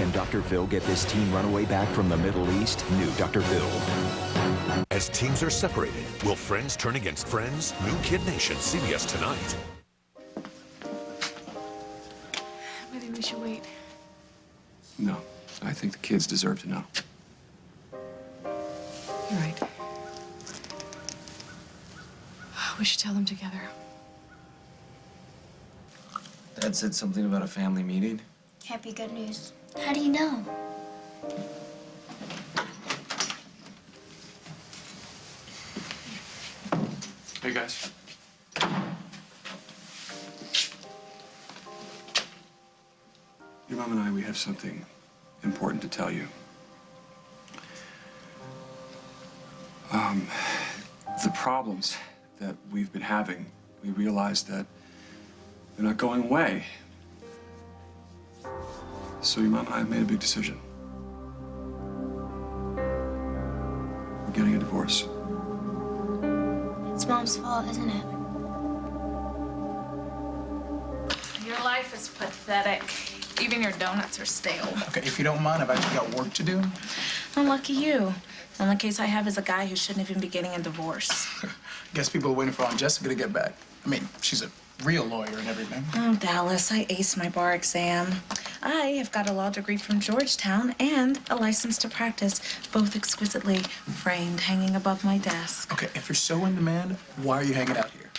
Can Dr. Phil get this teen runaway back from the Middle East? New Dr. Phil. As teams are separated, will friends turn against friends? New Kid Nation, CBS tonight. Maybe we should wait. No, I think the kids deserve to know. You're right. We should tell them together. Dad said something about a family meeting. Can't be good news. How do you know? Hey, guys. Your mom and I, we have something important to tell you. The problems that we've been having, we realized that they're not going away. So your mom and I have made a big decision. We're getting a divorce. It's Mom's fault, isn't it? Your life is pathetic. Even your donuts are stale. Okay, if you don't mind, I've actually got work to do. Unlucky you. The only case I have is a guy who shouldn't even be getting a divorce. Guess people are waiting for Aunt Jessica to get back. I mean, she's a real lawyer and everything. Oh, Dallas, I aced my bar exam. I have got a law degree from Georgetown and a license to practice, both exquisitely framed, hanging above my desk. Okay, if you're so in demand, why are you hanging out here?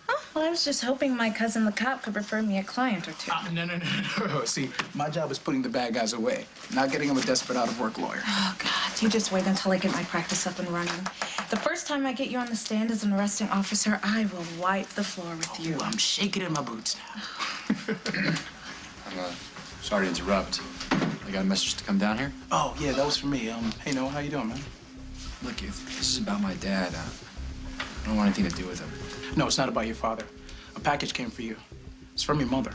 Oh, well, I was just hoping my cousin the cop could refer me a client or two. No. See, my job is putting the bad guys away, not getting them a desperate out-of-work lawyer. Oh, God, you just wait until I get my practice up and running. The first time I get you on the stand as an arresting officer, I will wipe the floor with you. I'm shaking in my boots now. I'm sorry to interrupt. I got a message to come down here. Oh, yeah, that was for me. Hey, Noah, how you doing, man? Look, if this is about my dad, I don't want anything to do with him. No, it's not about your father. A package came for you. It's from your mother.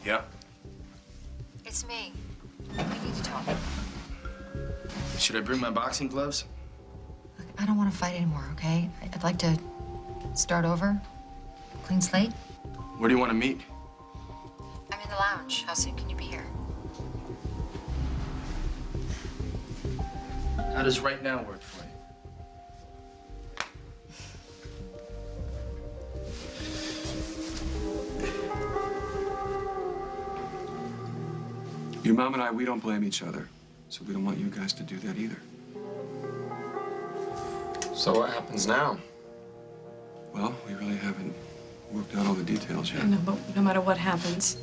Yeah? It's me. We need to talk. Should I bring my boxing gloves? Look, I don't want to fight anymore, okay? I'd like to start over. Clean slate. Where do you want to meet? I'm in the lounge. How soon can you be here? How does right now work for you? Your mom and I, we don't blame each other, so we don't want you guys to do that either. So what happens now? Well, we really haven't worked out all the details yet. I know, but no matter what happens,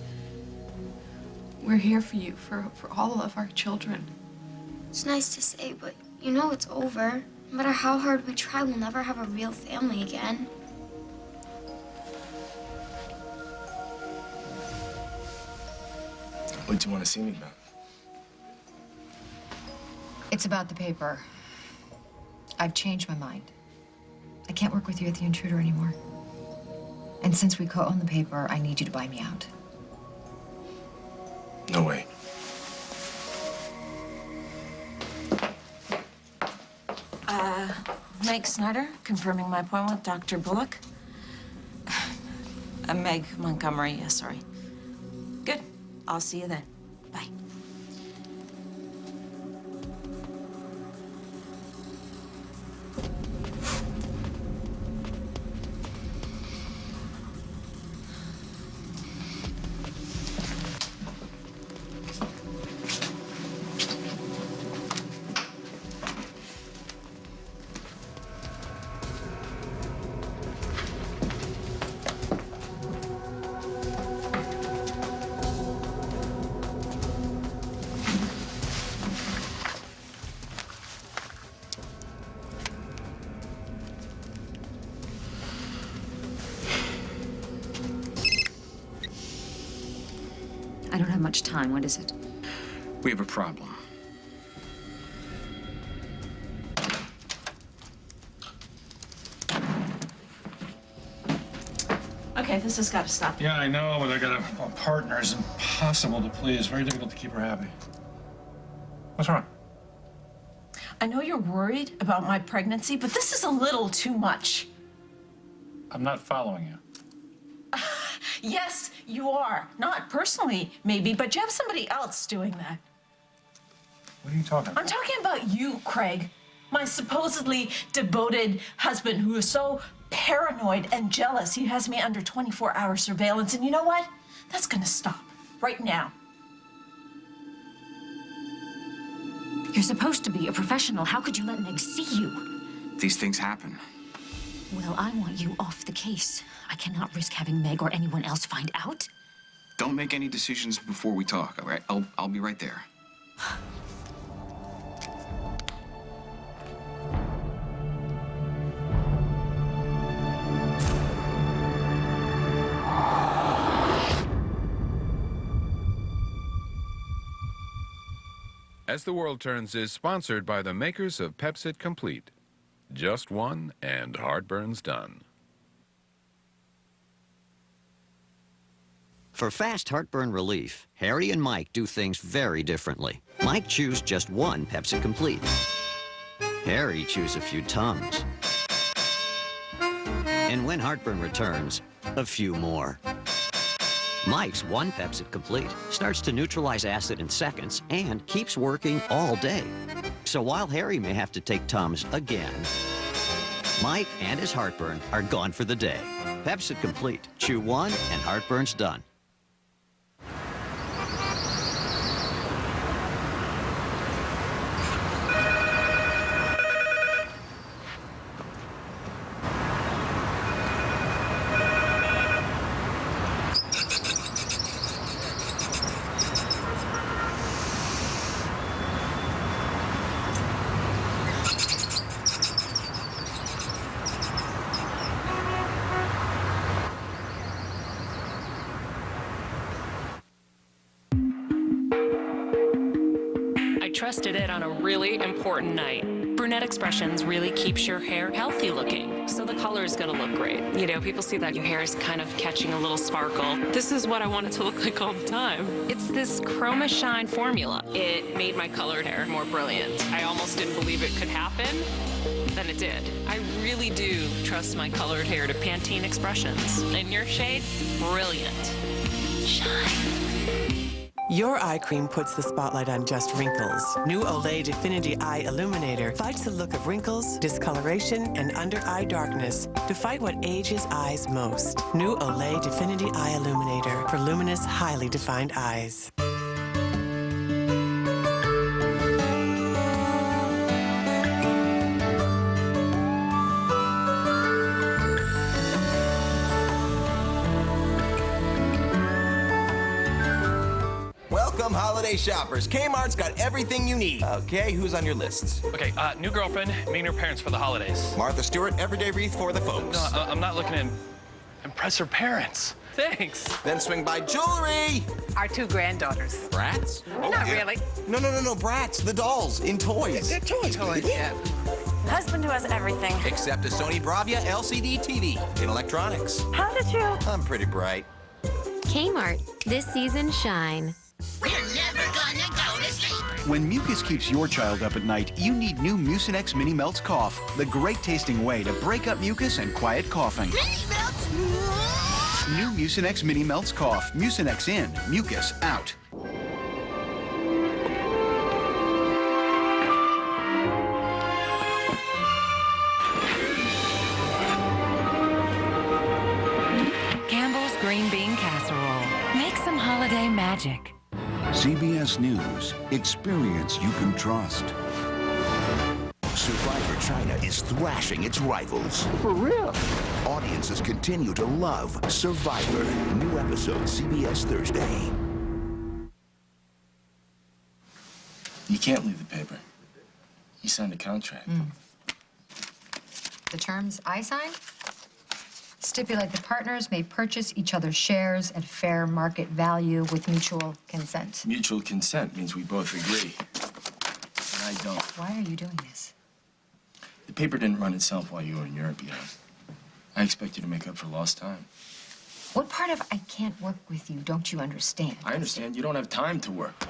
we're here for you, for all of our children. It's nice to say, but you know it's over. No matter how hard we try, we'll never have a real family again. What do you want to see me about? It's about the paper. I've changed my mind. I can't work with you at the Intruder anymore. And since we co-own the paper, I need you to buy me out. No way. Meg Snyder, confirming my appointment with Dr. Bullock. Meg Montgomery, yeah, sorry. Good. I'll see you then. Bye. I don't have much time. What is it? We have a problem. Okay, this has got to stop. Yeah, I know, but I got a partner. It's impossible to please. Very difficult to keep her happy. What's wrong? I know you're worried about my pregnancy, but this is a little too much. I'm not following you. Yes, you are. Not personally, maybe, but you have somebody else doing that. What are you talking about? I'm talking about you, Craig. My supposedly devoted husband who is so paranoid and jealous. He has me under 24-hour surveillance. And you know what? That's gonna stop right now. You're supposed to be a professional. How could you let Meg see you? These things happen. Well, I want you off the case. I cannot risk having Meg or anyone else find out. Don't make any decisions before we talk, all right? I'll be right there. As the World Turns is sponsored by the makers of Pepcid Complete. Just one and heartburn's done. For fast heartburn relief, Harry and Mike do things very differently. Mike chews just one Pepcid Complete. Harry chews a few Tums. And when heartburn returns, a few more. Mike's one Pepcid Complete starts to neutralize acid in seconds and keeps working all day. So while Harry may have to take Tums again, Mike and his heartburn are gone for the day. Pepcid Complete. Chew one and heartburn's done. Trusted it on a really important night. Brunette Expressions really keeps your hair healthy looking, so the color is gonna look great. You know, people see that your hair is kind of catching a little sparkle. This is what I want it to look like all the time. It's this Chroma Shine formula. It made my colored hair more brilliant. I almost didn't believe it could happen, then it did. I really do trust my colored hair to Pantene Expressions. And your shade, brilliant. Shine. Your eye cream puts the spotlight on just wrinkles. New Olay Definity Eye Illuminator fights the look of wrinkles, discoloration, and under-eye darkness to fight what ages eyes most. New Olay Definity Eye Illuminator for luminous, highly defined eyes. Welcome, holiday shoppers. Kmart's got everything you need. Okay, who's on your lists? Okay, new girlfriend, meeting her parents for the holidays. Martha Stewart, everyday wreath for the folks. No, I'm not looking to impress her parents. Thanks. Then swing by jewelry. Our two granddaughters. Brats? Oh, Not yeah. really. No, brats, the dolls, in toys. They're toys, yeah. Husband who has everything. Except a Sony Bravia LCD TV in electronics. How did you? I'm pretty bright. Kmart, this season shine. We're never gonna go to sleep. When mucus keeps your child up at night, you need new Mucinex Mini Melts Cough, the great tasting way to break up mucus and quiet coughing. Mini Melts? New Mucinex Mini Melts Cough. Mucinex in, mucus out. Campbell's Green Bean Casserole. Make some holiday magic. CBS News. Experience you can trust. Survivor China is thrashing its rivals. For real? Audiences continue to love Survivor. New episode CBS Thursday. You can't leave the paper. You signed a contract. The terms I signed stipulate that partners may purchase each other's shares at fair market value with mutual consent. Mutual consent means we both agree. And I don't. Why are you doing this? The paper didn't run itself while you were in Europe, you know. I expect you to make up for lost time. What part of I can't work with you don't you understand? I understand you don't have time to work.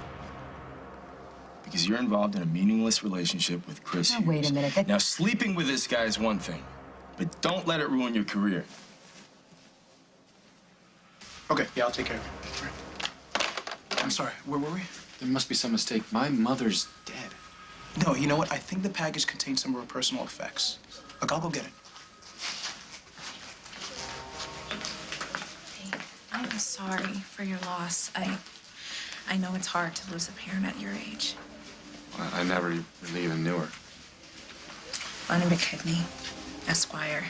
Because you're involved in a meaningless relationship with Chris Now, Hughes. wait a minute. Now, sleeping with this guy is one thing, but don't let it ruin your career. Okay, yeah, I'll take care of it. All right. I'm sorry, where were we? There must be some mistake. My mother's dead. No, you know what? I think the package contains some of her personal effects. Look, I'll go get it. I'm sorry for your loss. I know it's hard to lose a parent at your age. Well, I never really even knew her. Lonnie McKidney, Esquire.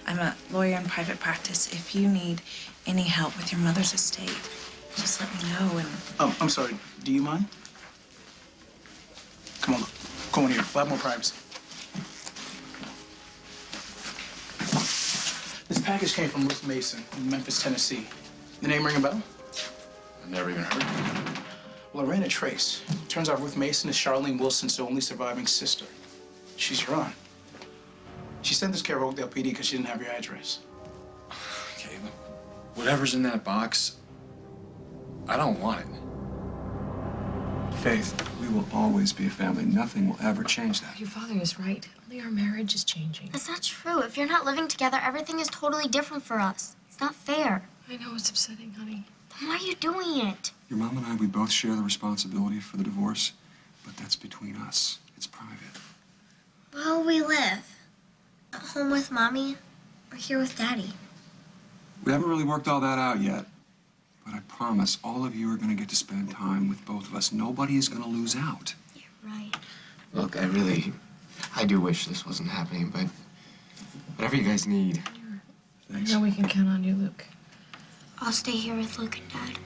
I'm a lawyer in private practice. If you need any help with your mother's estate, just let me know and... I'm sorry. Do you mind? Come on, go in here. We'll have more privacy. This package came from Ruth Mason in Memphis, Tennessee. The name ring a bell? I never even heard of her. Well, I ran a trace. Turns out Ruth Mason is Charlene Wilson's only surviving sister. She's your aunt. She sent this care of Oakdale PD because she didn't have your address. Okay, look, whatever's in that box, I don't want it. Faith, we will always be a family. Nothing will ever change that. Your father is right. Only our marriage is changing. That's not true. If you're not living together, everything is totally different for us. It's not fair. I know it's upsetting, honey. Then why are you doing it? Your mom and I, we both share the responsibility for the divorce, but that's between us. It's private. Where will we live? At home with Mommy or here with Daddy? We haven't really worked all that out yet, but I promise all of you are going to get to spend time with both of us. Nobody is going to lose out. Right. Look, I do wish this wasn't happening, but whatever you guys need. I know we can count on you, Luke. I'll stay here with Luke and Dad.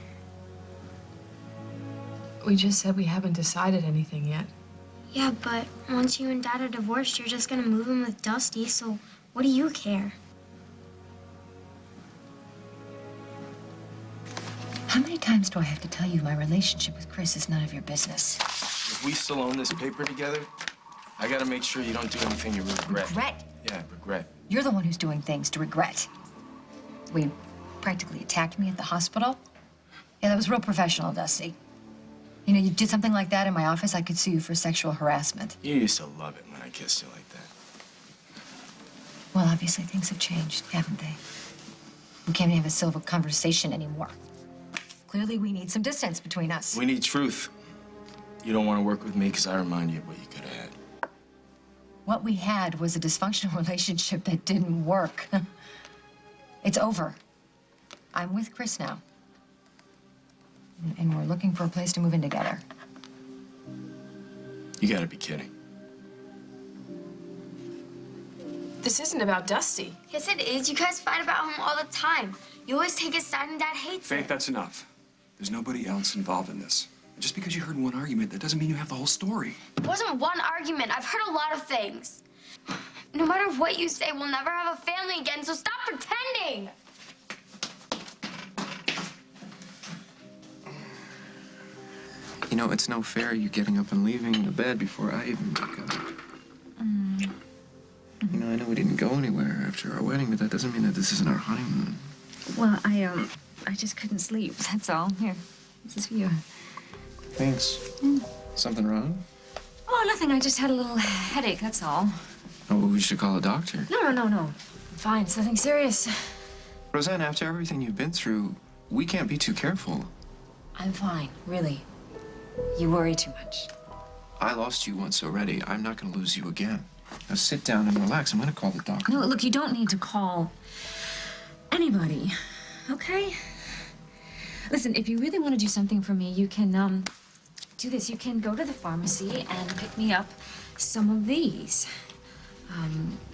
We just said we haven't decided anything yet. Yeah, but once you and Dad are divorced, you're just gonna move in with Dusty, so what do you care? How many times do I have to tell you my relationship with Chris is none of your business? If we still own this paper together, I gotta make sure you don't do anything you regret. Regret? Yeah, regret. You're the one who's doing things to regret. We practically attacked me at the hospital. Yeah, that was real professional, Dusty. You know, you did something like that in my office, I could sue you for sexual harassment. You used to love it when I kissed you like that. Well, obviously things have changed, haven't they? We can't even have a civil conversation anymore. Clearly, we need some distance between us. We need truth. You don't want to work with me because I remind you of what you could have had. What we had was a dysfunctional relationship that didn't work. It's over. I'm with Chris now. And we're looking for a place to move in together. You gotta be kidding. This isn't about Dusty. Yes, it is. You guys fight about him all the time. You always take his side and Dad hates Faith, it. that's enough. There's nobody else involved in this. Just because you heard one argument, that doesn't mean you have the whole story. It wasn't one argument. I've heard a lot of things. No matter what you say, we'll never have a family again, so stop pretending! You know, it's no fair you getting up and leaving the bed before I even wake up. You know, I know we didn't go anywhere after our wedding, but that doesn't mean that this isn't our honeymoon. Well, I just couldn't sleep, that's all. Here, this is for you. Thanks. Something wrong? Oh, nothing. I just had a little headache, that's all. Oh, well, we should call a doctor. No. I'm fine. It's nothing serious. Roseanne, after everything you've been through, we can't be too careful. I'm fine, really. You worry too much. I lost you once already. I'm not going to lose you again. Now sit down and relax. I'm going to call the doctor. No, look, you don't need to call anybody, okay? Listen, if you really want to do something for me, you can, do this. You can go to the pharmacy and pick me up some of these.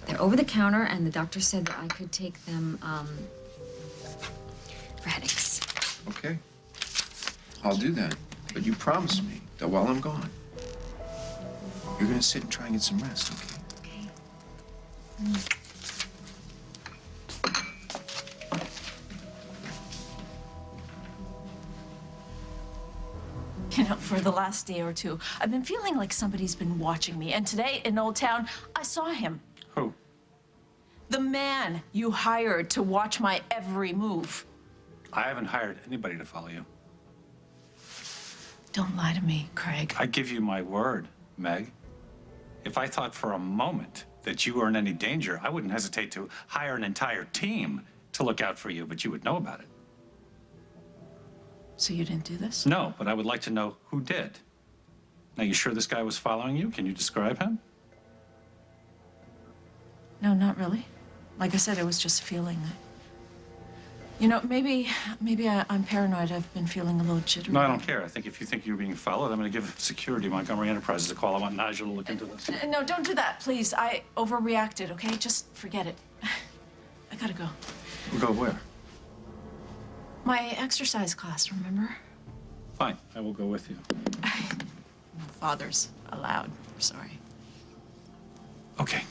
They're over the counter, and the doctor said that I could take them, for headaches. Okay. I'll do that. But you promise me that while I'm gone, you're going to sit and try and get some rest, okay? You know, for the last day or two, I've been feeling like somebody's been watching me. And today in Old Town, I saw him. Who? The man you hired to watch my every move. I haven't hired anybody to follow you. Don't lie to me, Craig. I give you my word, Meg. If I thought for a moment that you were in any danger, I wouldn't hesitate to hire an entire team to look out for you, but you would know about it. So you didn't do this? No, but I would like to know who did. Now, you sure this guy was following you? Can you describe him? No, not really. Like I said, it was just a feeling. You know, maybe I'm paranoid. I've been feeling a little jittery. No, I don't care. I think if you think you're being followed, I'm going to give security, Montgomery Enterprises, a call. I want Nigel to look into this. No, don't do that, please. I overreacted, okay? Just forget it. I gotta go. We'll go where? My exercise class, remember? Fine, I will go with you. No fathers allowed. I'm sorry. Okay.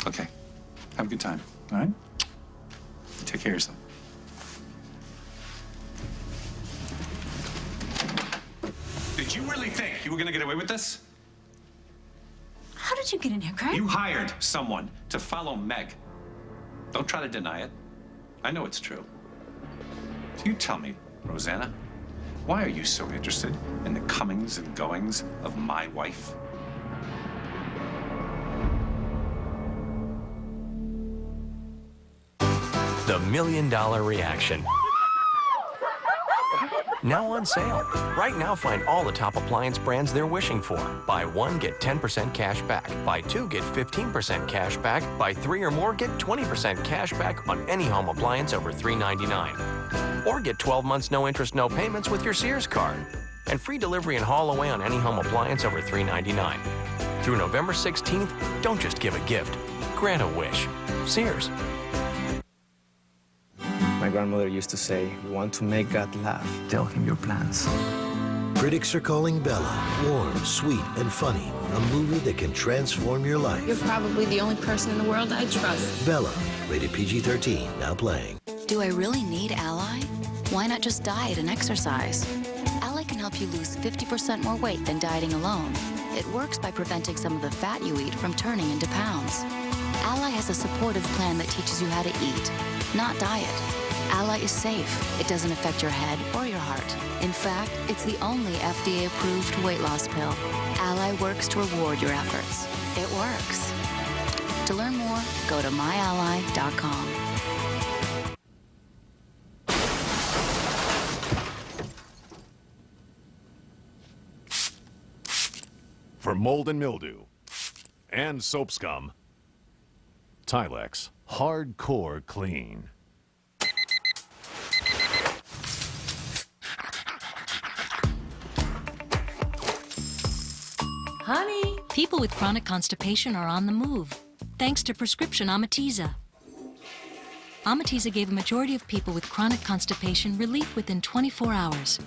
Okay. Have a good time, all right? Take care of yourself. Did you really think you were going to get away with this? How did you get in here, Craig? You hired someone to follow Meg. Don't try to deny it. I know it's true. So you tell me, Rosanna, why are you so interested in the comings and goings of my wife? The $1 Million Reaction. Now on sale. Right now, find all the top appliance brands they're wishing for. Buy one, get 10% cash back. Buy two, get 15% cash back. Buy three or more, get 20% cash back on any home appliance over $399. Or get 12 months no interest, no payments with your Sears card. And free delivery and haul away on any home appliance over $399. Through November 16th, don't just give a gift. Grant a wish. Sears. My grandmother used to say, "You want to make God laugh, tell him your plans." Critics are calling Bella warm, sweet, and funny. A movie that can transform your life. You're probably the only person in the world I trust. Bella, rated PG-13, now playing. Do I really need Ally? Why not just diet and exercise? Ally can help you lose 50% more weight than dieting alone. It works by preventing some of the fat you eat from turning into pounds. Ally has a supportive plan that teaches you how to eat, not diet. Ally is safe. It doesn't affect your head or your heart. In fact, it's the only FDA-approved weight loss pill. Ally works to reward your efforts. It works. To learn more, go to myally.com. For mold and mildew and soap scum, Tilex Hardcore Clean. Honey! People with chronic constipation are on the move, thanks to prescription Amatiza. Amatiza gave a majority of people with chronic constipation relief within 24 hours.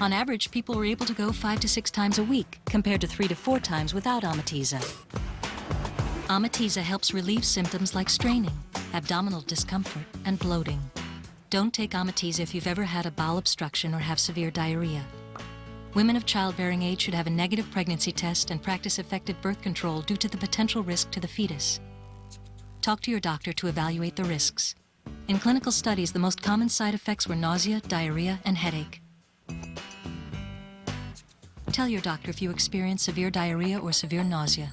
On average, people were able to go 5 to 6 times a week, compared to 3 to 4 times without Amatiza. Amatiza helps relieve symptoms like straining, abdominal discomfort, and bloating. Don't take Amatiza if you've ever had a bowel obstruction or have severe diarrhea. Women of childbearing age should have a negative pregnancy test and practice effective birth control due to the potential risk to the fetus. Talk to your doctor to evaluate the risks. In clinical studies, the most common side effects were nausea, diarrhea, and headache. Tell your doctor if you experience severe diarrhea or severe nausea.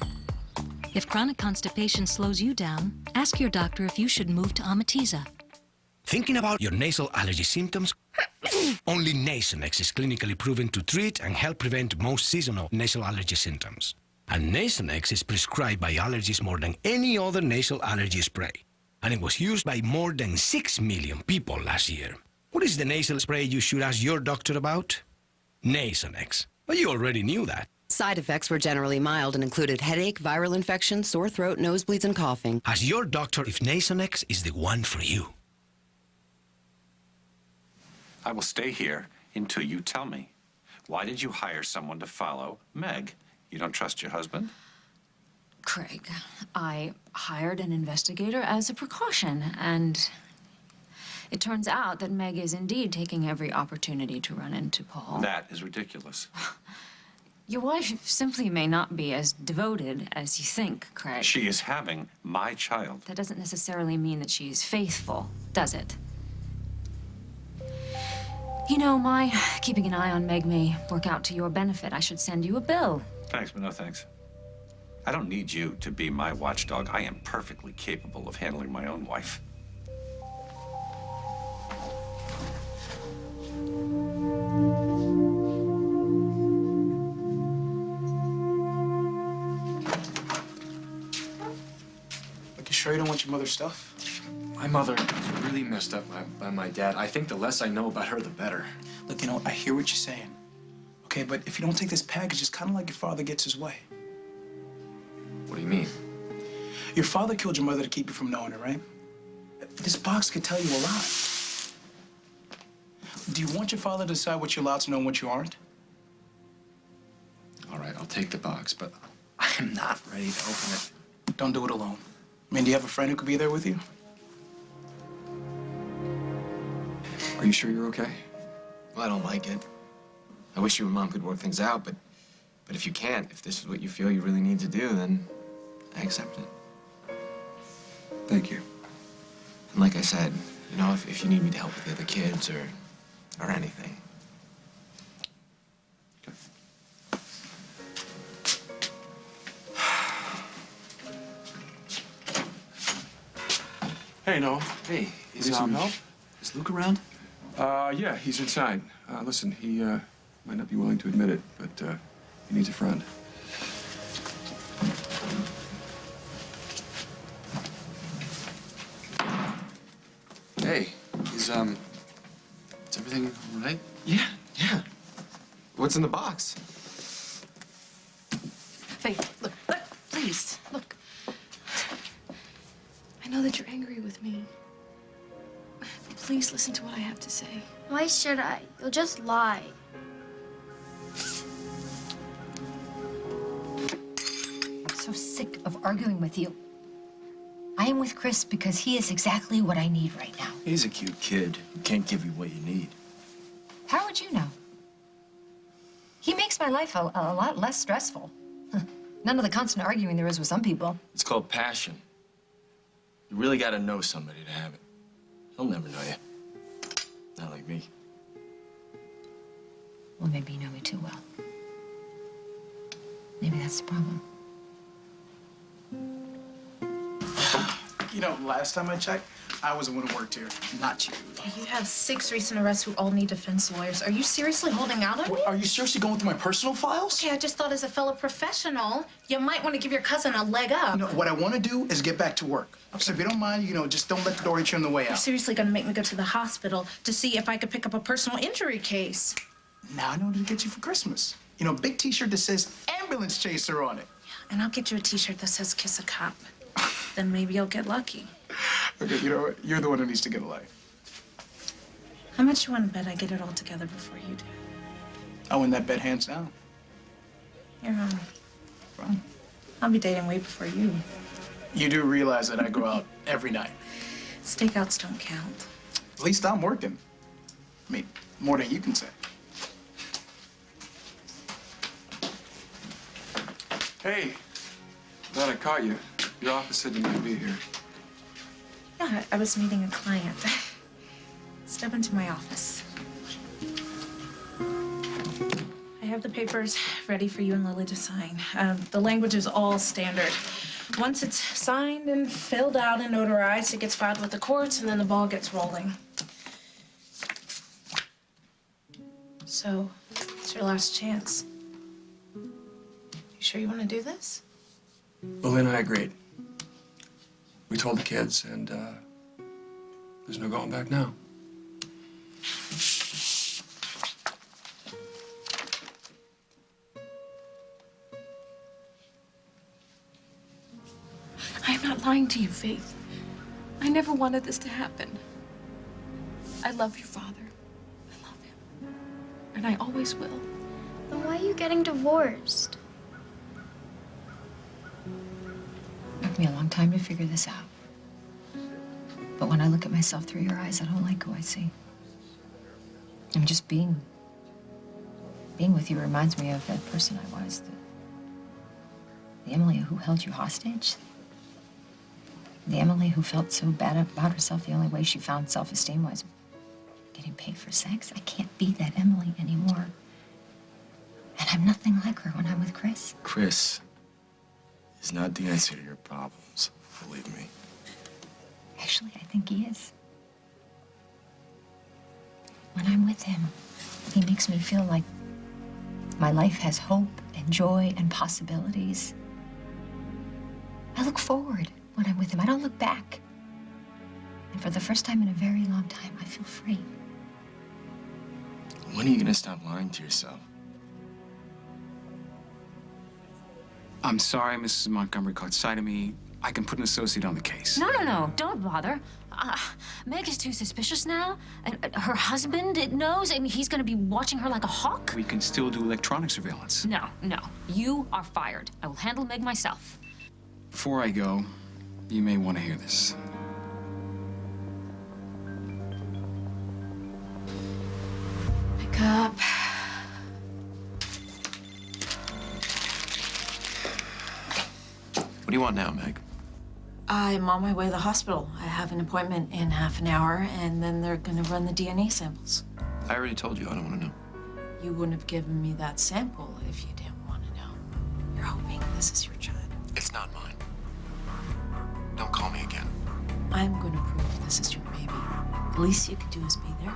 If chronic constipation slows you down, ask your doctor if you should move to Amatiza. Thinking about your nasal allergy symptoms? Only Nasonex is clinically proven to treat and help prevent most seasonal nasal allergy symptoms. And Nasonex is prescribed by allergists more than any other nasal allergy spray. And it was used by more than 6 million people last year. What is the nasal spray you should ask your doctor about? Nasonex. Well, you already knew that. Side effects were generally mild and included headache, viral infection, sore throat, nosebleeds, and coughing. Ask your doctor if Nasonex is the one for you. I will stay here until you tell me. Why did you hire someone to follow Meg? You don't trust your husband? Craig, I hired an investigator as a precaution, and it turns out that Meg is indeed taking every opportunity to run into Paul. That is ridiculous. Your wife simply may not be as devoted as you think, Craig. She is having my child. That doesn't necessarily mean that she's faithful, does it? You know, my keeping an eye on Meg may work out to your benefit. I should send you a bill. Thanks, but no thanks. I don't need you to be my watchdog. I am perfectly capable of handling my own wife. want your mother's stuff? My mother was really messed up by my dad. I think the less I know about her, the better. Look, you know, I hear what you're saying. Okay, but if you don't take this package, it's kind of like your father gets his way. What do you mean? Your father killed your mother to keep you from knowing her, right? This box could tell you a lot. Do you want your father to decide what you're allowed to know and what you aren't? All right, I'll take the box, but I'm not ready to open it. Don't do it alone. I mean, do you have a friend who could be there with you? Are you sure you're okay? Well, I don't like it. I wish you and Mom could work things out, but if you can't, if this is what you feel you really need to do, then I accept it. Thank you. And like I said, you know, if you need me to help with the other kids or anything. Hey, Noah. Hey, Need some help? Is Luke around? Yeah, he's inside. Listen, he might not be willing to admit it, but he needs a friend. Hey, is everything all right? Yeah. What's in the box? Faith, look, please, look. I know that you're angry with me. Please listen to what I have to say. Why should I? You'll just lie. I'm so sick of arguing with you. I am with Chris because he is exactly what I need right now. He's a cute kid who can't give you what you need. How would you know? He makes my life a lot less stressful. None of the constant arguing there is with some people. It's called passion. You really got to know somebody to have it. He'll never know you. Not like me. Well, maybe you know me too well. Maybe that's the problem. You know, last time I checked, I was the one who worked here, not you. You have 6 recent arrests who all need defense lawyers. Are you seriously holding out on me? Are you seriously going through my personal files? Okay, I just thought as a fellow professional, you might want to give your cousin a leg up. No, what I want to do is get back to work. Okay. So if you don't mind, you know, just don't let the door hit you on the way out. You're seriously going to make me go to the hospital to see if I could pick up a personal injury case. Now I know what to get you for Christmas. You know, big T-shirt that says ambulance chaser on it. Yeah, and I'll get you a T-shirt that says kiss a cop. Then maybe you'll get lucky. Okay, you know what? You're the one who needs to get a life. How much you want to bet I get it all together before you do? I win that bet hands down. You're on. Fine. I'll be dating way before you. You do realize that I go out every night. Stakeouts don't count. At least I'm working. I mean, more than you can say. Hey, glad I caught you. Your office said you might be here. Yeah, I was meeting a client. Step into my office. I have the papers ready for you and Lily to sign. The language is all standard. Once it's signed and filled out and notarized, it gets filed with the courts, and then the ball gets rolling. So, it's your last chance. You sure you want to do this? Lily and I agreed. We told the kids, and there's no going back now. I'm not lying to you, Faith. I never wanted this to happen. I love your father. I love him. And I always will. Then why are you getting divorced? It took me a long time to figure this out. But when I look at myself through your eyes, I don't like who I see. I'm just being with you reminds me of that person I was, the Emily who held you hostage. The Emily who felt so bad about herself, the only way she found self-esteem was getting paid for sex. I can't be that Emily anymore. And I'm nothing like her when I'm with Chris. Chris is not the answer to your problems, believe me. Actually, I think he is. When I'm with him, he makes me feel like my life has hope and joy and possibilities. I look forward when I'm with him. I don't look back. And for the first time in a very long time, I feel free. When are you gonna stop lying to yourself? I'm sorry Mrs. Montgomery caught sight of me. I can put an associate on the case. No, don't bother. Meg is too suspicious now. And her husband, it knows. I mean, he's gonna be watching her like a hawk. We can still do electronic surveillance. No. You are fired. I will handle Meg myself. Before I go, you may want to hear this. Wake up. What do you want now, Meg? I'm on my way to the hospital. I have an appointment in half an hour, and then they're gonna run the DNA samples. I already told you I don't want to know. You wouldn't have given me that sample if you didn't want to know. You're hoping this is your child. It's not mine. Don't call me again. I'm gonna prove this is your baby. The least you could do is be there.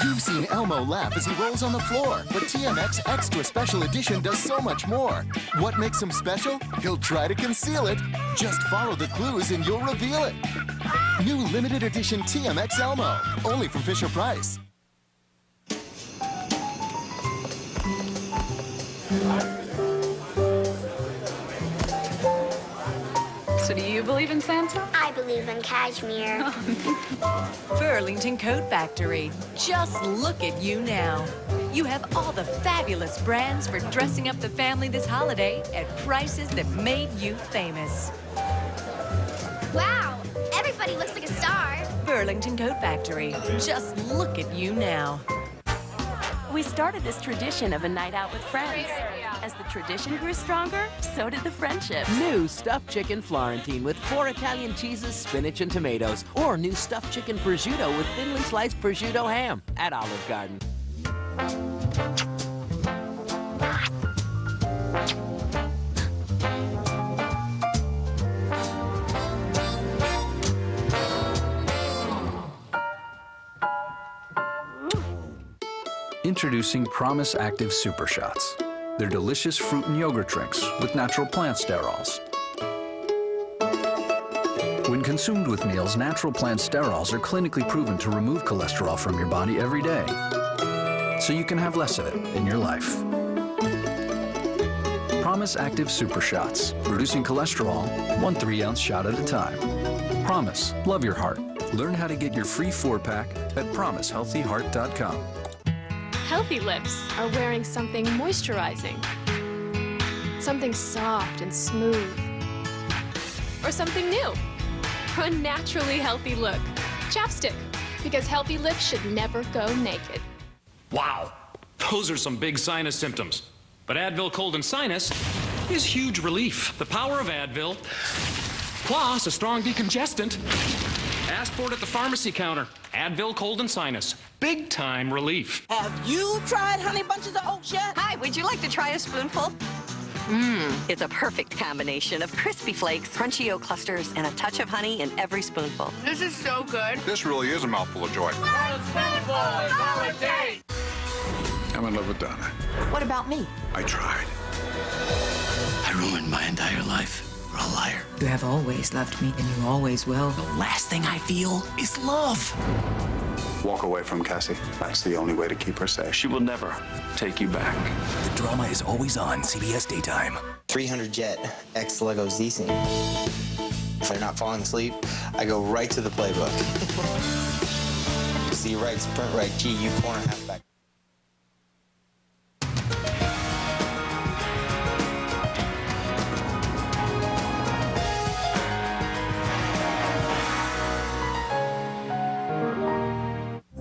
You've seen Elmo laugh as he rolls on the floor, but TMX Extra Special Edition does so much more. What makes him special? He'll try to conceal it. Just follow the clues and you'll reveal it. New limited edition TMX Elmo, only from Fisher-Price. So do you believe in Santa? I believe in cashmere. Burlington Coat Factory. Just look at you now. You have all the fabulous brands for dressing up the family this holiday at prices that made you famous. Wow, everybody looks like a star. Burlington Coat Factory. Just look at you now. We started this tradition of a night out with friends. As the tradition grew stronger, so did the friendships. New stuffed chicken Florentine with 4 Italian cheeses, spinach, and tomatoes. Or new stuffed chicken prosciutto with thinly sliced prosciutto ham at Olive Garden. Introducing Promise Active Super Shots. They're delicious fruit and yogurt drinks with natural plant sterols. When consumed with meals, natural plant sterols are clinically proven to remove cholesterol from your body every day, so you can have less of it in your life. Promise Active Super Shots, reducing cholesterol 1 3-ounce shot at a time. Promise, love your heart. Learn how to get your free 4-pack at PromiseHealthyHeart.com. Healthy lips are wearing something moisturizing, something soft and smooth, or something new, or a naturally healthy look. Chapstick, because healthy lips should never go naked. Wow, those are some big sinus symptoms. But Advil Cold and Sinus is huge relief. The power of Advil, plus a strong decongestant. Ask for it at the pharmacy counter. Advil Cold and Sinus. Big time relief. Have you tried Honey Bunches of Oats yet? Hi, would you like to try a spoonful? It's a perfect combination of crispy flakes, crunchy oat clusters, and a touch of honey in every spoonful. This is so good. This really is a mouthful of joy. I'm in love with Donna. What about me? I tried. I ruined my entire life for a liar. You have always loved me, and you always will. The last thing I feel is love. Walk away from Cassie. That's the only way to keep her safe. She will never take you back. The drama is always on CBS Daytime. 300 Jet, ex-Lego Z-Scene. If they're not falling asleep, I go right to the playbook. See right, sprint right, G, U corner, halfback.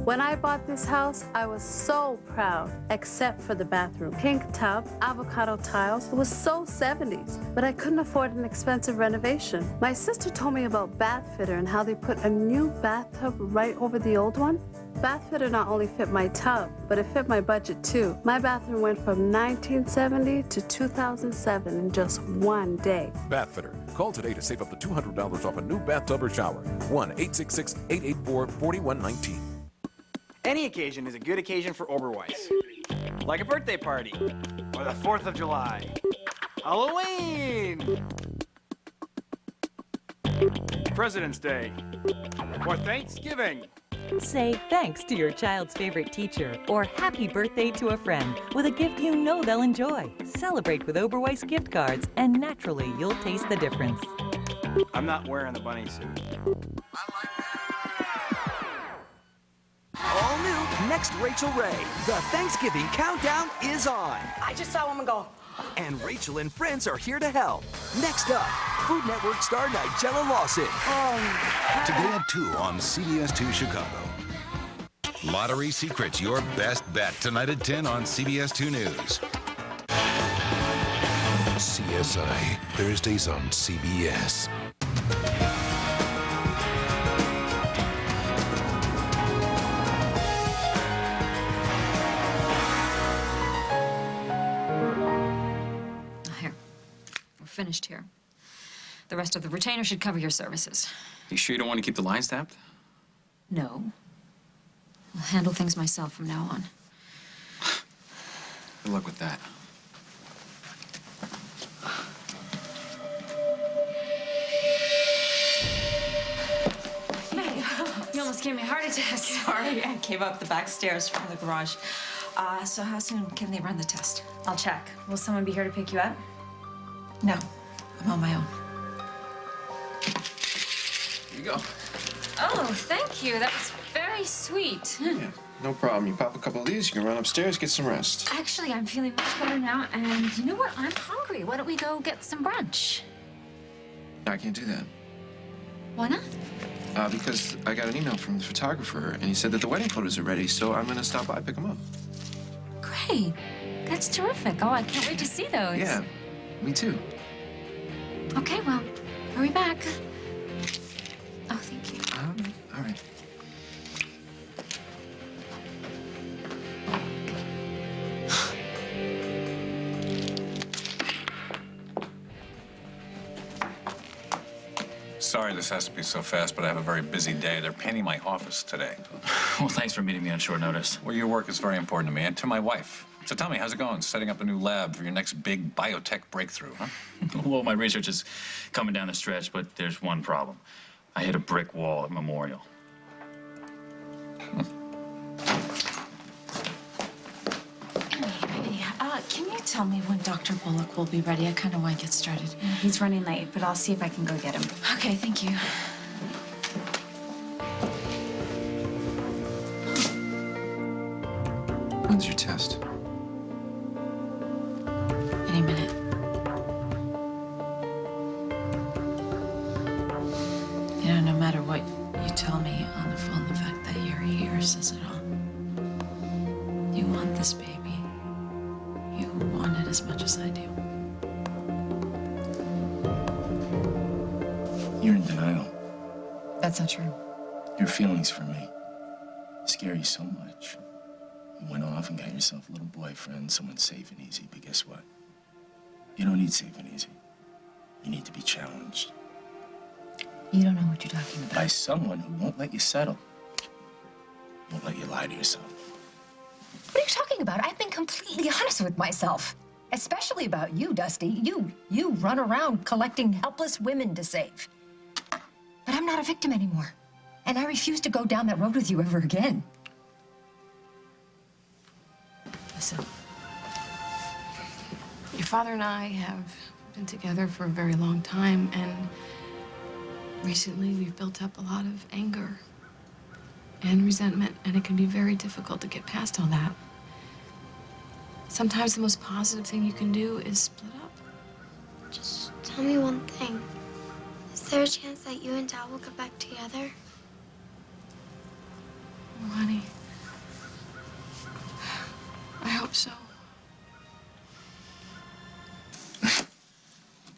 When I bought this house, I was so proud, except for the bathroom. Pink tub, avocado tiles. It was so 70s, but I couldn't afford an expensive renovation. My sister told me about Bathfitter and how they put a new bathtub right over the old one. Bathfitter not only fit my tub, but it fit my budget too. My bathroom went from 1970 to 2007 in just one day. Bathfitter. Call today to save up to $200 off a new bathtub or shower. 1-866-884-4119. Any occasion is a good occasion for Oberweis. Like a birthday party, or the 4th of July, Halloween, President's Day, or Thanksgiving. Say thanks to your child's favorite teacher or happy birthday to a friend with a gift you know they'll enjoy. Celebrate with Oberweis gift cards, and naturally you'll taste the difference. I'm not wearing the bunny suit. All new, next Rachael Ray. The Thanksgiving countdown is on. I just saw him go. And Rachael and friends are here to help. Next up, Food Network star Nigella Lawson. Today at 2 on CBS 2 Chicago. Lottery Secrets, your best bet. Tonight at 10 on CBS 2 News. CSI, Thursdays on CBS. Finished here. The rest of the retainer should cover your services. You sure you don't want to keep the lines tapped? No. I'll handle things myself from now on. Good luck with that. May, you almost gave me a heart attack. Sorry, I came up the back stairs from the garage. So how soon can they run the test? I'll check. Will someone be here to pick you up? No, I'm on my own. Here you go. Oh, thank you. That was very sweet. Yeah, no problem. You pop a couple of these, you can run upstairs, get some rest. Actually, I'm feeling much better now, and you know what? I'm hungry. Why don't we go get some brunch? I can't do that. Why not? Because I got an email from the photographer, and he said that the wedding photos are ready, so I'm gonna stop by, pick them up. Great. That's terrific. Oh, I can't wait to see those. Yeah, me too. Okay, well, hurry back. Oh, thank you. All right. Sorry this has to be so fast, but I have a very busy day. They're painting my office today. Well, thanks for meeting me on short notice. Well, your work is very important to me and to my wife. So tell me, how's it going? Setting up a new lab for your next big biotech breakthrough, huh? Well, my research is coming down the stretch, but there's one problem. I hit a brick wall at Memorial. Can you tell me when Dr. Bullock will be ready? I kind of want to get started. Yeah, he's running late, but I'll see if I can go get him. Okay, thank you. When's your test? Any minute. You know, no matter what you tell me on the phone, the fact that you're here says it all. You want this baby. You want it as much as I do. You're in denial. That's not true. Your feelings for me scare you so much. You went off and got yourself a little boyfriend, someone safe and easy, but guess what? You don't need safe and easy. You need to be challenged. You don't know what you're talking about. By someone who won't let you settle. Won't let you lie to yourself. What are you talking about? I've been completely honest with myself. Especially about you, Dusty. You run around collecting helpless women to save. But I'm not a victim anymore. And I refuse to go down that road with you ever again. Listen. Your father and I have been together for a very long time, and recently we've built up a lot of anger and resentment, and it can be very difficult to get past all that. Sometimes the most positive thing you can do is split up. Just tell me one thing. Is there a chance that you and Dad will get back together? Oh, honey. I hope so.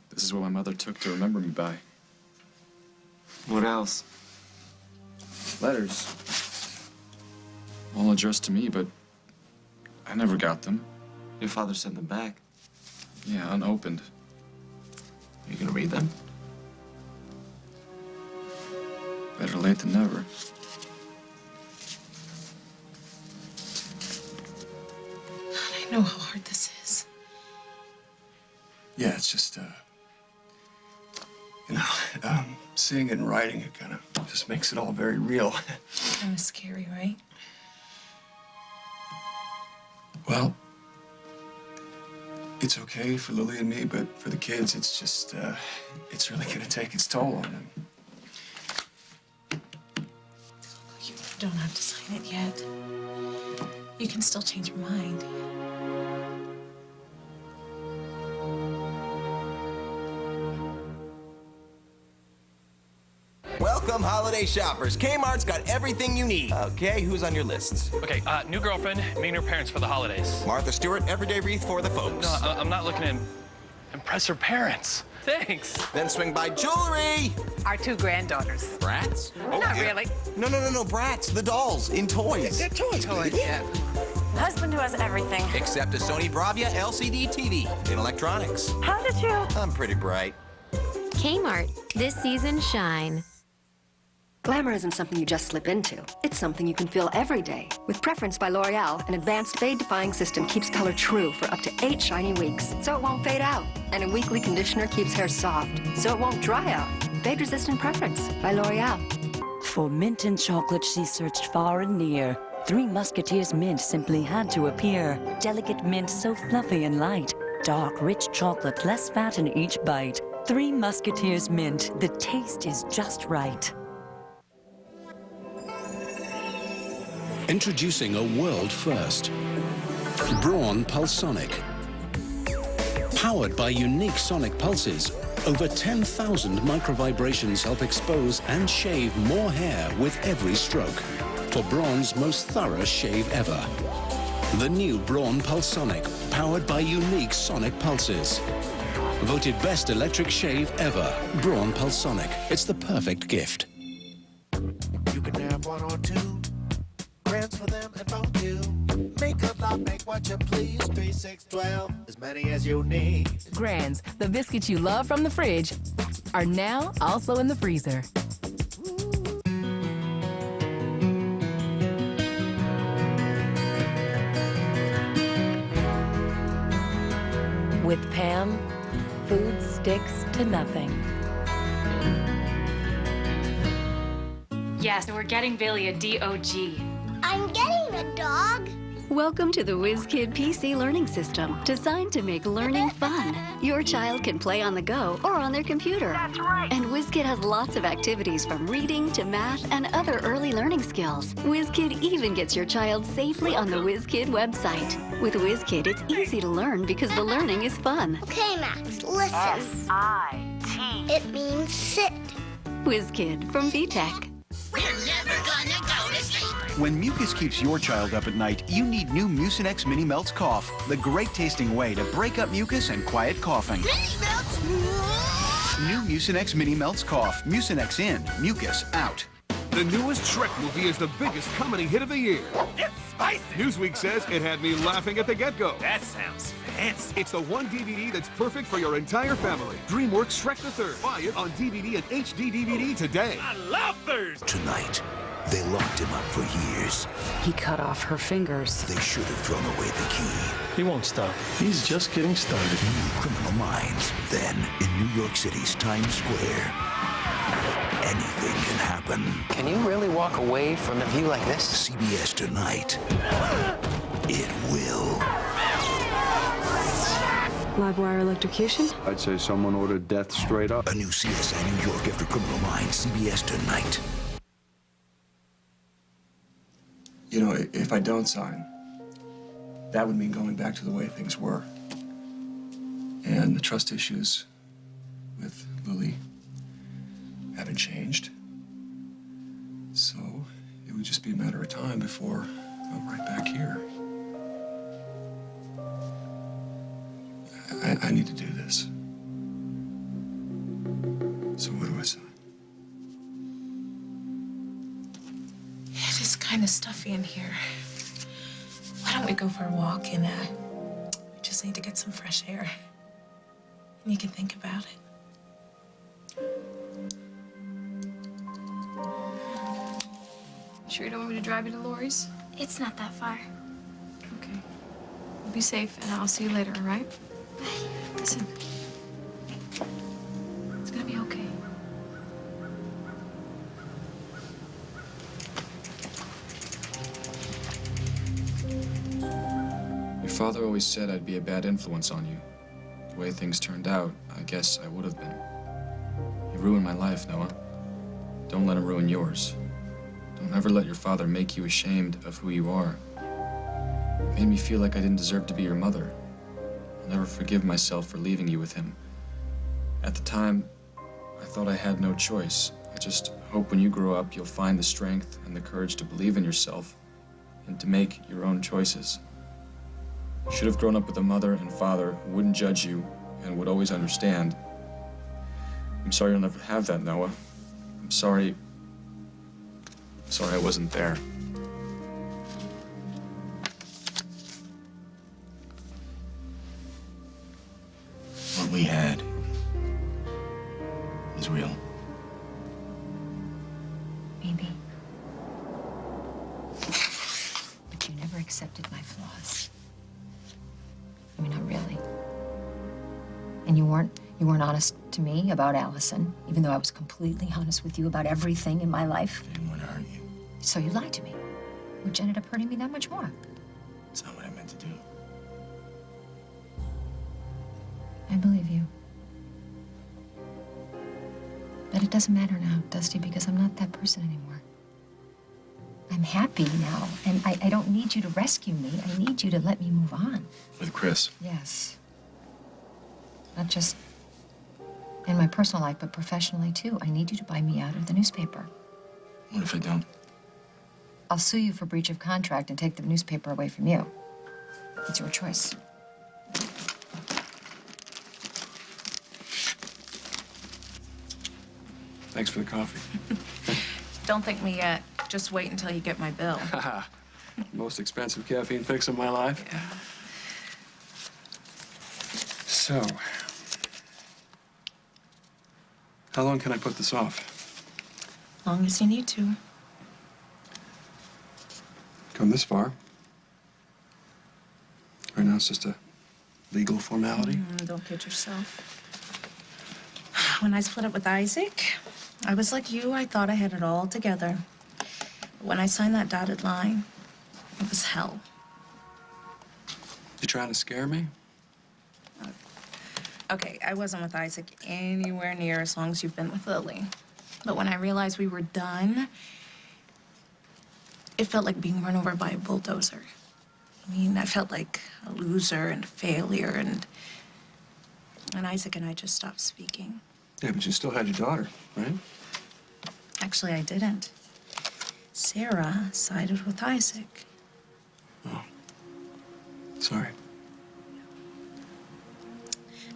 This is what my mother took to remember me by. What else? Letters. All addressed to me, but I never got them. Your father sent them back? Yeah, unopened. Are you gonna read them? Better late than never. I know how hard this is. Yeah, it's just, seeing it and writing it kind of just makes it all very real. Kind of scary, right? Well, it's okay for Lily and me, but for the kids, it's just, it's really gonna take its toll on them. You don't have to sign it yet. You can still change your mind. Welcome, holiday shoppers. Kmart's got everything you need. Okay, who's on your list? Okay, new girlfriend, meeting her parents for the holidays. Martha Stewart, everyday wreath for the folks. No, I'm not looking to impress her parents. Thanks. Then swing by jewelry. Our 2 granddaughters. Brats? Not really. No, brats, the dolls, in toys. They're toys, baby. Yeah. Husband who has everything. Except a Sony Bravia LCD TV in electronics. How did you? I'm pretty bright. Kmart, this season shine. Glamour isn't something you just slip into. It's something you can feel every day. With Preference by L'Oreal, an advanced fade-defying system keeps color true for up to 8 shiny weeks, so it won't fade out. And a weekly conditioner keeps hair soft, so it won't dry out. Fade-resistant Preference by L'Oreal. For mint and chocolate, she searched far and near. 3 Musketeers mint simply had to appear. Delicate mint so fluffy and light. Dark, rich chocolate, less fat in each bite. 3 Musketeers mint. The taste is just right. Introducing a world first. Braun Pulsonic. Powered by unique sonic pulses, over 10,000 microvibrations help expose and shave more hair with every stroke. For Braun's most thorough shave ever. The new Braun Pulsonic, powered by unique sonic pulses. Voted best electric shave ever. Braun Pulsonic. It's the perfect gift. You can have 1 or 2 grants for them and for you. Make a lot, make what you please. 3, 6, 12, as many as you need. Grands, the biscuits you love from the fridge, are now also in the freezer. With Pam, food sticks to nothing. Yes, we're getting Billy a DOG. I'm getting a dog. Welcome to the WizKid PC Learning System, designed to make learning fun. Your child can play on the go or on their computer. That's right. And WizKid has lots of activities from reading to math and other early learning skills. WizKid even gets your child safely on the WizKid website. With WizKid, it's easy to learn because the learning is fun. Okay, Max, listen. S-I-T. It means sit. WizKid from VTech. We're never gonna go to sleep. When mucus keeps your child up at night, you need new Mucinex Mini Melts Cough, the great tasting way to break up mucus and quiet coughing. Mini Melts? New Mucinex Mini Melts Cough. Mucinex in, mucus out. The newest Shrek movie is the biggest comedy hit of the year. It's spicy! Newsweek says it had me laughing at the get-go. That sounds fancy. It's the one DVD that's perfect for your entire family. DreamWorks Shrek the Third. Buy it on DVD and HD DVD today. I love thirds! Tonight, they locked him up for years. He cut off her fingers. They should have thrown away the key. He won't stop. He's just getting started. New Criminal Minds. Then, in New York City's Times Square, anything can happen. Can you really walk away from a view like this? CBS tonight. It will. Live wire electrocution? I'd say someone ordered death straight up. A new CSI New York after Criminal Minds. CBS tonight. You know, if I don't sign, that would mean going back to the way things were. And the trust issues with Lily haven't changed. So it would just be a matter of time before I'm right back here. I need to do this. So what do I sign? It is kind of stuffy in here. Why don't we go for a walk and we just need to get some fresh air. And you can think about it. Sure you don't want me to drive you to Lori's? It's not that far. Okay. Be safe, and I'll see you later, all right? Listen. It's gonna be okay. Your father always said I'd be a bad influence on you. The way things turned out, I guess I would have been. He ruined my life, Noah. Don't let him ruin yours. Don't ever let your father make you ashamed of who you are. It made me feel like I didn't deserve to be your mother. I'll never forgive myself for leaving you with him. At the time, I thought I had no choice. I just hope when you grow up, you'll find the strength and the courage to believe in yourself and to make your own choices. You should have grown up with a mother and father who wouldn't judge you and would always understand. I'm sorry you'll never have that, Noah. I'm sorry I wasn't there. What we had is real. Maybe. But you never accepted my flaws. I mean, not really. And you weren't honest to me about Allison, even though I was completely honest with you about everything in my life. I didn't want to hurt you. So you lied to me, which ended up hurting me that much more. It's not what I meant to do. I believe you. But it doesn't matter now, Dusty, because I'm not that person anymore. I'm happy now, and I don't need you to rescue me. I need you to let me move on. With Chris. Yes. Not just in my personal life, but professionally, too. I need you to buy me out of the newspaper. What if I don't? I'll sue you for breach of contract and take the newspaper away from you. It's your choice. Thanks for the coffee. Don't thank me yet. Just wait until you get my bill. Most expensive caffeine fix of my life. Yeah. So, how long can I put this off? Long as you need to. Come this far. Right now it's just a legal formality. Don't kid yourself. When I split up with Isaac, I was like you. I thought I had it all together. But when I signed that dotted line, it was hell. You trying to scare me? Okay, I wasn't with Isaac anywhere near as long as you've been with Lily. But when I realized we were done, it felt like being run over by a bulldozer. I mean, I felt like a loser and a failure, and Isaac and I just stopped speaking. Yeah, but you still had your daughter, right? Actually, I didn't. Sarah sided with Isaac. Oh. Sorry.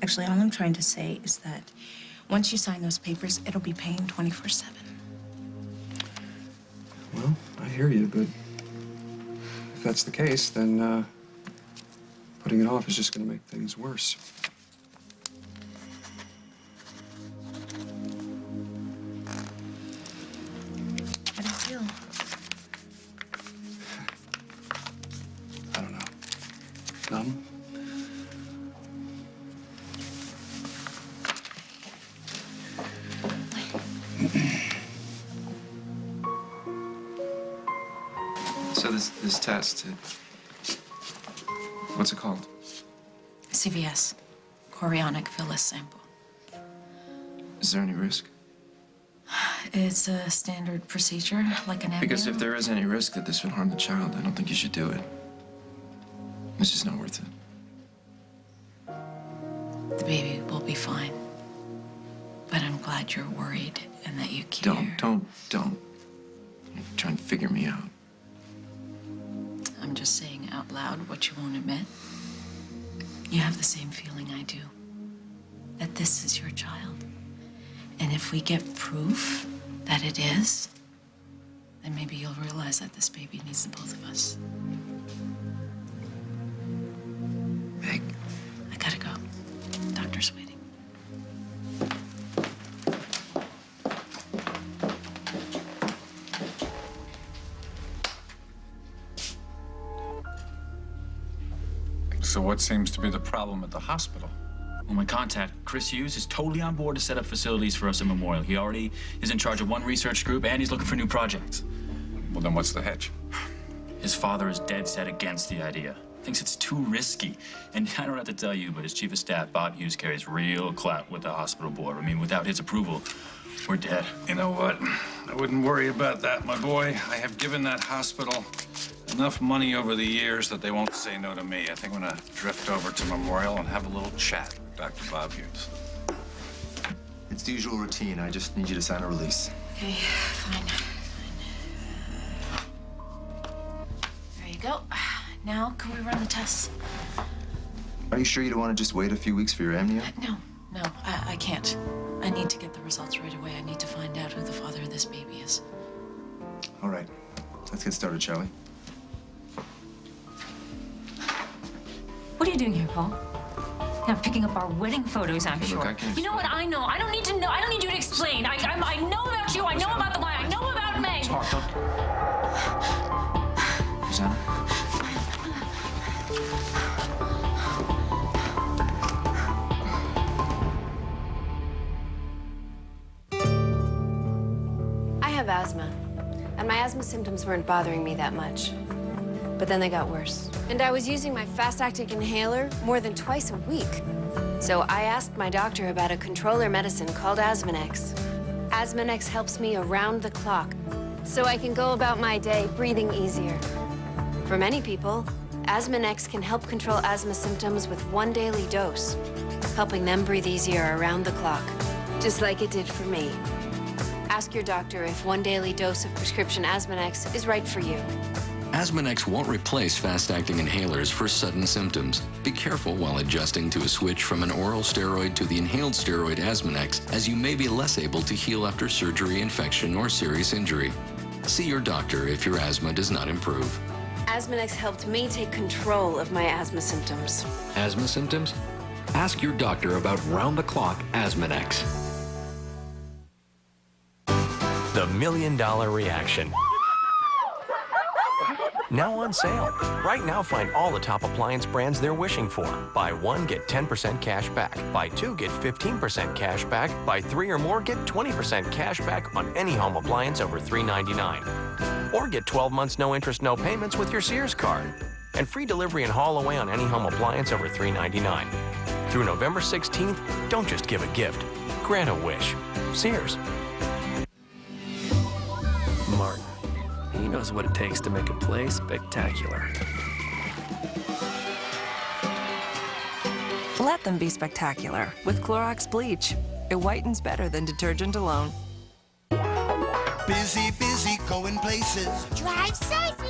Actually, all I'm trying to say is that once you sign those papers, it'll be paying 24/7. Well, I hear you, but if that's the case, then putting it off is just going to make things worse. How do you feel? I don't know. Numb? So this test, what's it called? CVS, chorionic villus sample. Is there any risk? It's a standard procedure, like an Because if amnio. there is any risk that this would harm the child, I don't think you should do it. It's just not worth it. The baby will be fine. But I'm glad you're worried and that you care. Don't. Try and figure me out. I'm just saying out loud what you won't admit. You have the same feeling I do, that this is your child. And if we get proof that it is, then maybe you'll realize that this baby needs the both of us. Meg. I gotta go. Doctor's waiting. So what seems to be the problem at the hospital? Well, my contact, Chris Hughes, is totally on board to set up facilities for us at Memorial. He already is in charge of one research group, and he's looking for new projects. Well, then what's the hitch? His father is dead set against the idea. Thinks it's too risky. And I don't have to tell you, but his chief of staff, Bob Hughes, carries real clout with the hospital board. I mean, without his approval, we're dead. You know what? I wouldn't worry about that, my boy. I have given that hospital enough money over the years that they won't say no to me. I think I'm gonna drift over to Memorial and have a little chat with Dr. Bob Hughes. It's the usual routine. I just need you to sign a release. Okay, fine. There you go. Now, can we run the tests? Are you sure you don't want to just wait a few weeks for your amnio? No, I can't. I need to get the results right away. I need to find out who the father of this baby is. All right. Let's get started, shall we? What are you doing here, Paul? Now picking up our wedding photos, I'm sure. I can You know what? I know. I don't need to know. I don't need you to explain. I know about you. I know about the wine. I know about Meg. Rosanna? I have asthma, and my asthma symptoms weren't bothering me that much. But then they got worse. And I was using my fast-acting inhaler more than twice a week. So I asked my doctor about a controller medicine called Asthmanex. Asthmanex helps me around the clock, so I can go about my day breathing easier. For many people, Asthmanex can help control asthma symptoms with one daily dose, helping them breathe easier around the clock, just like it did for me. Ask your doctor if one daily dose of prescription Asthmanex is right for you. Asthmanex won't replace fast-acting inhalers for sudden symptoms. Be careful while adjusting to a switch from an oral steroid to the inhaled steroid Asthmanex, as you may be less able to heal after surgery, infection, or serious injury. See your doctor if your asthma does not improve. Asthmanex helped me take control of my asthma symptoms. Asthma symptoms? Ask your doctor about round-the-clock Asthmanex. The $1 Million Reaction. Now on sale. Right now, find all the top appliance brands they're wishing for. Buy one, get 10% cash back. Buy two, get 15% cash back. Buy three or more, get 20% cash back on any home appliance over $399. Or get 12 months no interest, no payments with your Sears card. And free delivery and haul away on any home appliance over $399. Through November 16th, don't just give a gift. Grant a wish. Sears. Martin. He knows what it takes to make a play spectacular. Let them be spectacular with Clorox bleach. It whitens better than detergent alone. Busy, busy, going places. Drive safely.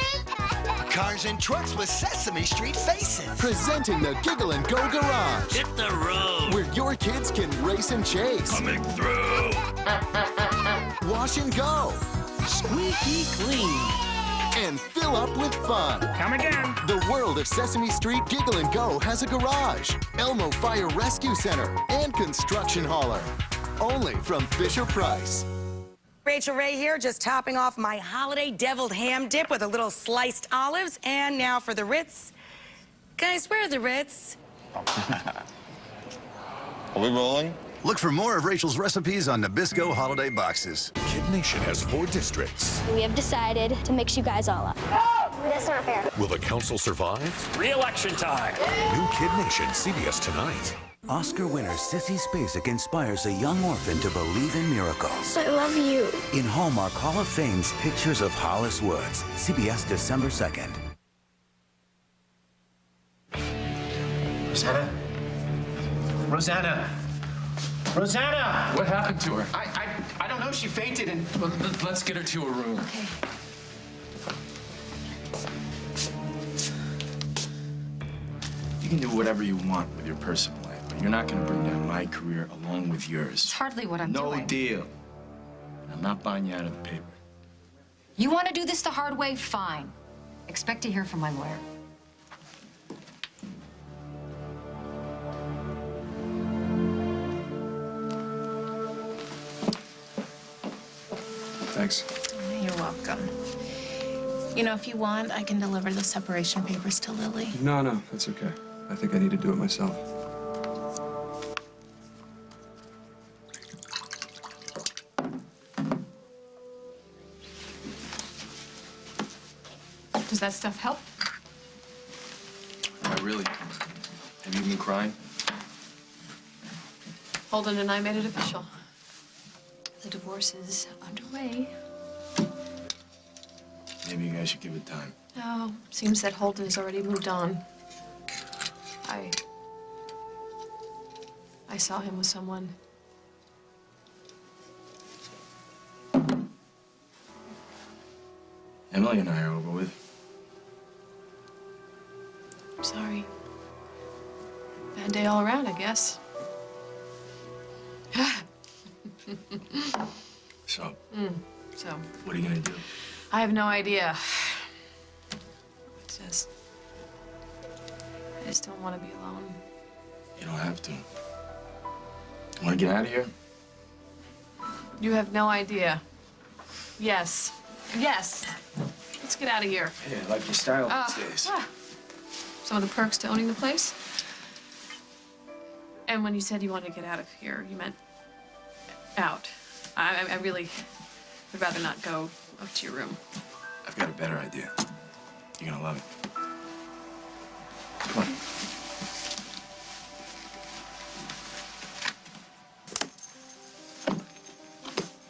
Cars and trucks with Sesame Street faces. Presenting the Giggle and Go Garage. Hit the road. Where your kids can race and chase. Coming through. Wash and go. Squeaky clean. And fill up with fun. Come again. The world of Sesame Street Giggle and Go has a garage, Elmo Fire Rescue Center, and construction hauler. Only from Fisher-Price. Rachael Ray here, just topping off my holiday deviled ham dip with a little sliced olives. And now for the Ritz. Guys, where are the Ritz? Are we rolling? Look for more of Rachel's recipes on Nabisco holiday boxes. Kid Nation has 4 districts. We have decided to mix you guys all up. That's not fair. Will the council survive? Re-election time. New Kid Nation, CBS tonight. Oscar winner Sissy Spacek inspires a young orphan to believe in miracles. I love you. In Hallmark Hall of Fame's Pictures of Hollis Woods, CBS December 2nd. Rosanna? Rosanna? Rosanna! What happened to her? I don't know. know she fainted and... Let's get her to a room. Okay. You can do whatever you want with your personal life, but you're not gonna bring down my career along with yours. It's hardly what I'm doing. No deal. I'm not buying you out of the paper. You want to do this the hard way? Fine. Expect to hear from my lawyer. Thanks. You're welcome. You know, if you want, I can deliver the separation papers to Lily. No, that's okay. I think I need to do it myself. Does that stuff help? Really? Have you been crying? Holden and I made it official. The divorce is underway. Maybe you guys should give it time. Oh, seems that Holden has already moved on. I saw him with someone. Emily and I are over with. I'm sorry. Bad day all around, I guess. So, So, what are you gonna do? I have no idea. I just don't want to be alone. You don't have to. Want to get out of here? You have no idea. Yes. Yes. Let's get out of here. Yeah, I like your style these days. Some of the perks to owning the place. And when you said you wanted to get out of here, you meant out. I really would rather not go up to your room. I've got a better idea. You're gonna love it. Come on.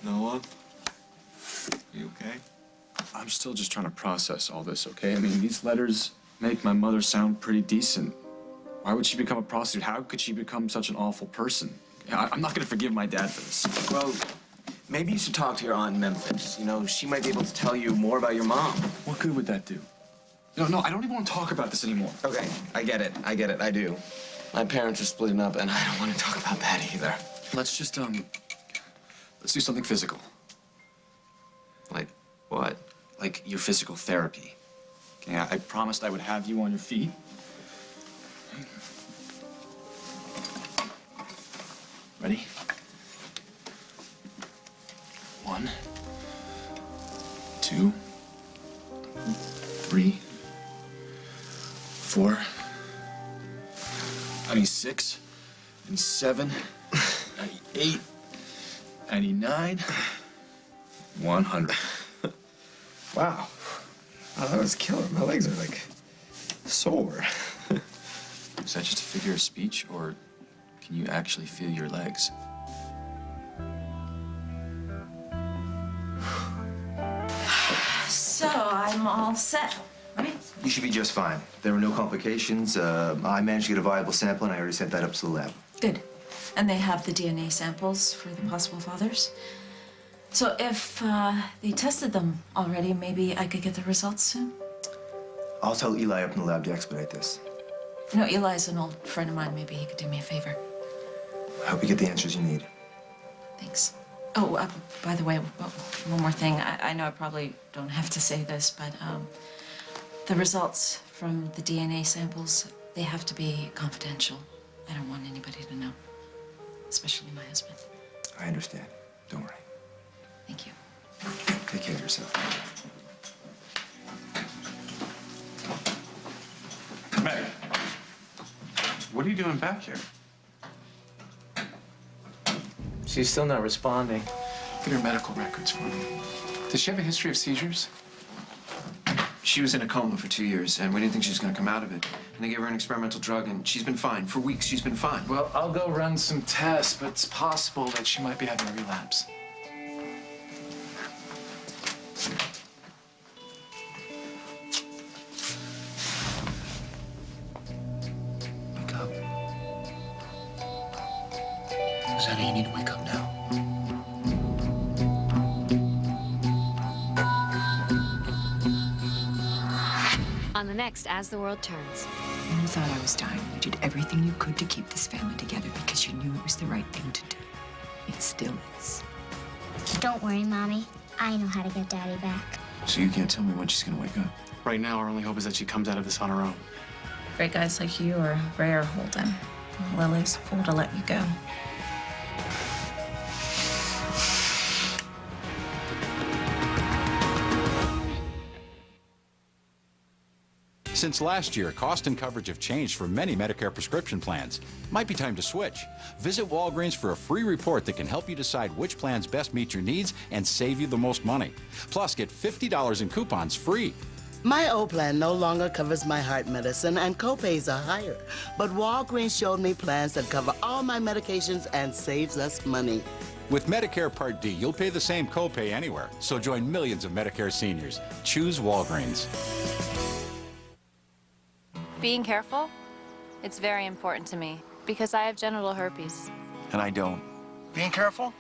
Noah? You okay? I'm still just trying to process all this, okay? I mean, these letters make my mother sound pretty decent. Why would she become a prostitute? How could she become such an awful person? I'm not gonna forgive my dad for this. Well, maybe you should talk to your aunt in Memphis. You know, she might be able to tell you more about your mom. What good would that do? No, I don't even want to talk about this anymore. Okay, I get it, I do. My parents are splitting up, and I don't want to talk about that either. Let's just, let's do something physical. Like what? Like your physical therapy. Okay, I promised I would have you on your feet. Ready? 1, 2, 3, 4. I need 6. I need 7. I need 8. I need 9. 100. Wow. Oh, that was killer. My legs are like sore. Is that just a figure of speech, or can you actually feel your legs? So I'm all set, right? You should be just fine. There were no complications. I managed to get a viable sample, and I already sent that up to the lab. Good. And they have the DNA samples for the possible fathers. So if they tested them already, maybe I could get the results soon? I'll tell Eli up in the lab to expedite this. You know, Eli's an old friend of mine. Maybe he could do me a favor. I hope you get the answers you need. Thanks. Oh, by the way, one more thing. I know I probably don't have to say this, but the results from the DNA samples, they have to be confidential. I don't want anybody to know, especially my husband. I understand. Don't worry. Thank you. Take care of yourself. Meg, what are you doing back here? She's still not responding. Get her medical records for me. Does she have a history of seizures? She was in a coma for 2 years, and we didn't think she was going to come out of it. And they gave her an experimental drug, and she's been fine. For weeks, she's been fine. Well, I'll go run some tests, but it's possible that she might be having a relapse. Wake up. Susanna, you need to wake up now. next As the World Turns. When you thought I was dying, you did everything you could to keep this family together because you knew it was the right thing to do. It still is. Don't worry, Mommy. I know how to get Daddy back. So you can't tell me when she's gonna wake up? Right now, our only hope is that she comes out of this on her own. Great guys like you are rare, Holden. Lily's a fool to let you go. Since last year, cost and coverage have changed for many Medicare prescription plans. Might be time to switch. Visit Walgreens for a free report that can help you decide which plans best meet your needs and save you the most money. Plus, get $50 in coupons free. My old plan no longer covers my heart medicine and copays are higher. But Walgreens showed me plans that cover all my medications and saves us money. With Medicare Part D, you'll pay the same copay anywhere. So join millions of Medicare seniors. Choose Walgreens. Being careful, it's very important to me because I have genital herpes. And I don't. Being careful?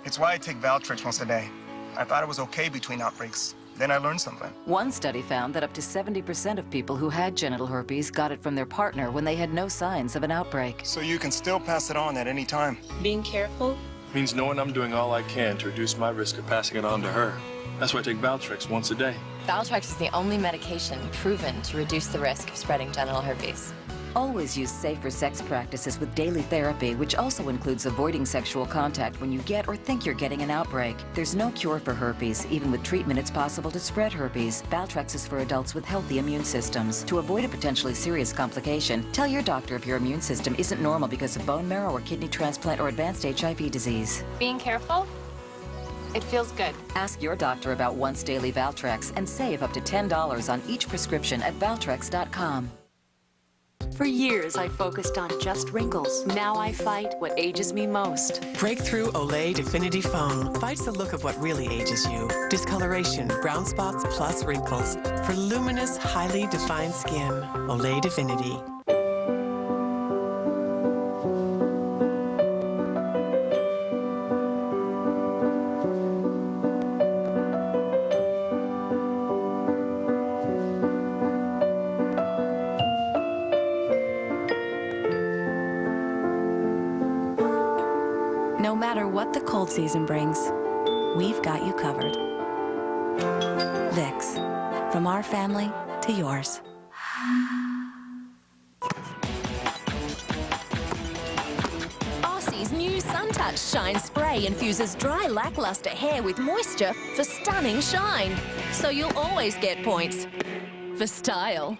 It's why I take Valtrex once a day. I thought it was okay between outbreaks. Then I learned something. One study found that up to 70% of people who had genital herpes got it from their partner when they had no signs of an outbreak. So you can still pass it on at any time. Being careful means knowing I'm doing all I can to reduce my risk of passing it on to her. That's why I take Valtrex once a day. Valtrex is the only medication proven to reduce the risk of spreading genital herpes. Always use safer sex practices with daily therapy, which also includes avoiding sexual contact when you get or think you're getting an outbreak. There's no cure for herpes. Even with treatment, it's possible to spread herpes. Valtrex is for adults with healthy immune systems. To avoid a potentially serious complication, tell your doctor if your immune system isn't normal because of bone marrow or kidney transplant or advanced HIV disease. Being careful, it feels good. Ask your doctor about once daily Valtrex and save up to $10 on each prescription at Valtrex.com. For years, I focused on just wrinkles. Now I fight what ages me most. Breakthrough Olay Definity Foam fights the look of what really ages you. Discoloration, brown spots, plus wrinkles. For luminous, highly defined skin, Olay Definity. No matter what the cold season brings, we've got you covered. Vicks, from our family to yours. Aussie's new Suntouch Shine Spray infuses dry, lackluster hair with moisture for stunning shine. So you'll always get points for style.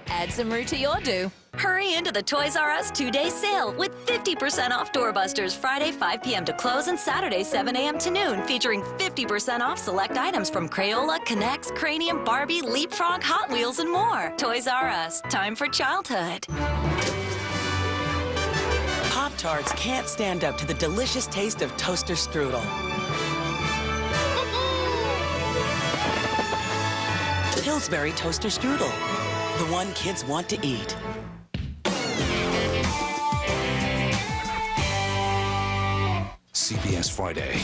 Add some roux to your do. Hurry into the Toys R Us 2-day sale with 50% off doorbusters Friday 5 p.m. to close and Saturday 7 a.m. to noon, featuring 50% off select items from Crayola, K'NEX, Cranium, Barbie, Leapfrog, Hot Wheels, and more. Toys R Us, time for childhood. Pop-Tarts can't stand up to the delicious taste of toaster strudel. Pillsbury toaster strudel, the one kids want to eat. CBS Friday.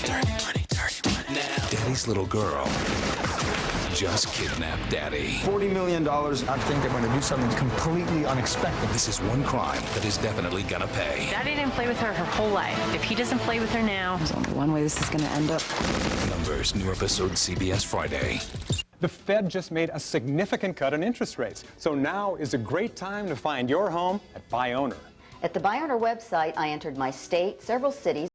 Daddy's little girl just kidnapped Daddy. $40 million. I think they're going to do something completely unexpected. This is one crime that is definitely gonna pay. Daddy didn't play with her whole life. If he doesn't play with her now, there's only one way this is going to end up. Numbers, new episode CBS Friday. The Fed just made a significant cut in interest rates. So now is a great time to find your home at Buy Owner. At the Buy Owner website, I entered my state, several cities,